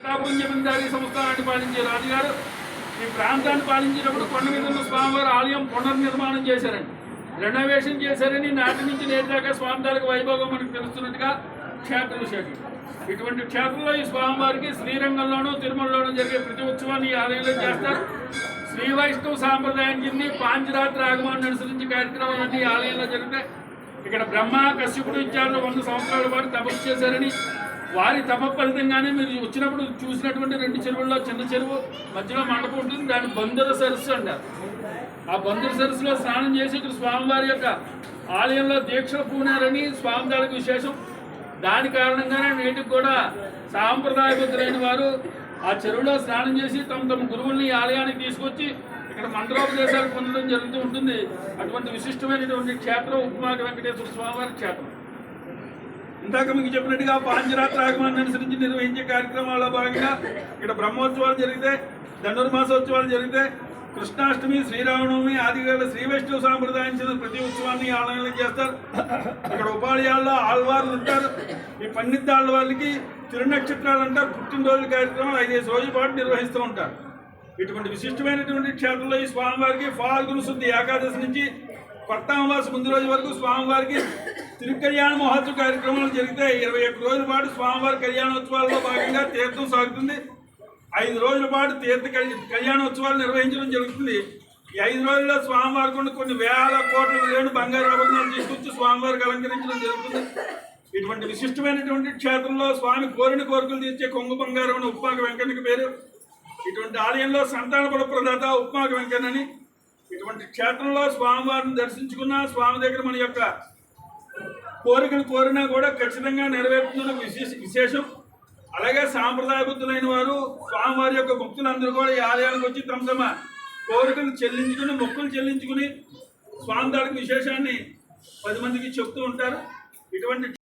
కాపురం జమీందారీ సంస్థానాన్ని పాలించే రాజుగారు ఈ ప్రాంతాన్ని పాలించేటప్పుడు కొండ మీద ఉన్న స్వామివారి ఆలయం పునర్నిర్మాణం చేశారండి, రెనోవేషన్ చేశారని. నాటి నుంచి నేటి దాకా స్వామివారికి వైభోగం మనకు తెలుస్తున్నట్టుగా క్షేత్ర విశేషం. ఇటువంటి క్షేత్రంలో ఈ స్వామివారికి శ్రీరంగంలోనూ తిరుమలలోనూ జరిగే ప్రతి ఉత్సవాన్ని ఈ ఆలయంలో చేస్తారు. శ్రీ వైష్ణవ సాంప్రదాయం కింద పాంచరాత్రి ఆగమాన్ని అనుసరించి కార్యక్రమాలన్నీ ఈ ఆలయంలో జరుగుతాయి. ఇక్కడ బ్రహ్మ కశ్యపుడు ఇత్యాదులు 100 సంవత్సరాల పాటు తపస్సు చేశారని, వారి తప ఫలితంగానే మీరు వచ్చినప్పుడు చూసినటువంటి 2 చెరువుల్లో చిన్న చెరువు మధ్యలో మండపం ఉంటుంది, దాన్ని బందర సరస్సు అంటారు. ఆ బందర సరస్సులో స్నానం చేసి ఇక్కడ స్వామివారి యొక్క ఆలయంలో దీక్షలు పూనారని స్వామివారికి విశేషం. దాని కారణంగానే నేటికి కూడా సాంప్రదాయబద్ధులైన వారు ఆ చెరువులో స్నానం చేసి తమ గురువుల్ని ఆలయానికి తీసుకొచ్చి ఇక్కడ మంత్రోపదేశాలు పొందడం జరుగుతూ ఉంటుంది. అటువంటి విశిష్టమైనటువంటి క్షేత్రం ఉప్మాక వెంకటేశ్వర స్వామివారి క్షేత్రం. ఇందాక మీకు చెప్పినట్టుగా పాంచరాత్రి ఆగమాన్ని అనుసరించి నిర్వహించే కార్యక్రమాల్లో భాగంగా ఇక్కడ బ్రహ్మోత్సవాలు జరిగితే, ధనుర్మాసోత్సవాలు జరిగితే, కృష్ణాష్టమి, శ్రీరామనవమి ఆదిగా శ్రీ వైష్ణవ సాంప్రదాయం చెందిన ప్రతి ఉత్సవాన్ని ఆలయంలో చేస్తారు. ఇక్కడ ఉపాధ్యాయుల్లో ఆళ్వార్లు ఉంటారు. ఈ పండిత ఆళ్వార్లకి తిరునక్షత్రాలు అంటారు. పుట్టినరోజుల కార్యక్రమాలు 5 రోజుల పాటు నిర్వహిస్తూ ఉంటారు. ఇటువంటి విశిష్టమైనటువంటి క్షేత్రంలో ఈ స్వామివారికి ఫాల్గుణ శుద్ధి ఏకాదశి నుంచి కొత్త అమావాస ముందు రోజు వరకు స్వామివారికి తిరుకళ్యాణ మహోత్సవ కార్యక్రమాలు జరిగితే 21 రోజుల పాటు స్వామివారి కళ్యాణోత్సవాల్లో భాగంగా తీర్థం సాగుతుంది. 5 రోజుల పాటు తీర్థ కళ్యాణోత్సవాలు నిర్వహించడం జరుగుతుంది. ఈ 5 రోజుల్లో స్వామివారికి కొన్ని వేల కోట్ల విలువైన బంగారు ఆభరణాలు తీసుకొచ్చి స్వామివారికి అలంకరించడం జరుగుతుంది. ఇటువంటి విశిష్టమైనటువంటి క్షేత్రంలో స్వామి కోరిన కోరికలు తీర్చే కొంగు బంగారం అని ఉప్మాక వెంకన్నకి పేరు. ఇటువంటి ఆలయంలో సంతాన బల ప్రదాత ఉప్మాక వెంకన్నని. ఇటువంటి క్షేత్రంలో స్వామివారిని దర్శించుకున్న స్వామి దగ్గర మన యొక్క కోరికలు కోరినా కూడా ఖచ్చితంగా నెరవేరుతున్న విశేషం. అలాగే సాంప్రదాయబద్ధులైన వారు స్వామివారి యొక్క భక్తులందరూ కూడా ఈ ఆలయానికి వచ్చి తమ కోరికలు చెల్లించుకుని, మొక్కులు చెల్లించుకుని స్వామి దానికి విశేషాన్ని 10 మందికి చెప్తూ ఉంటారు. ఇటువంటి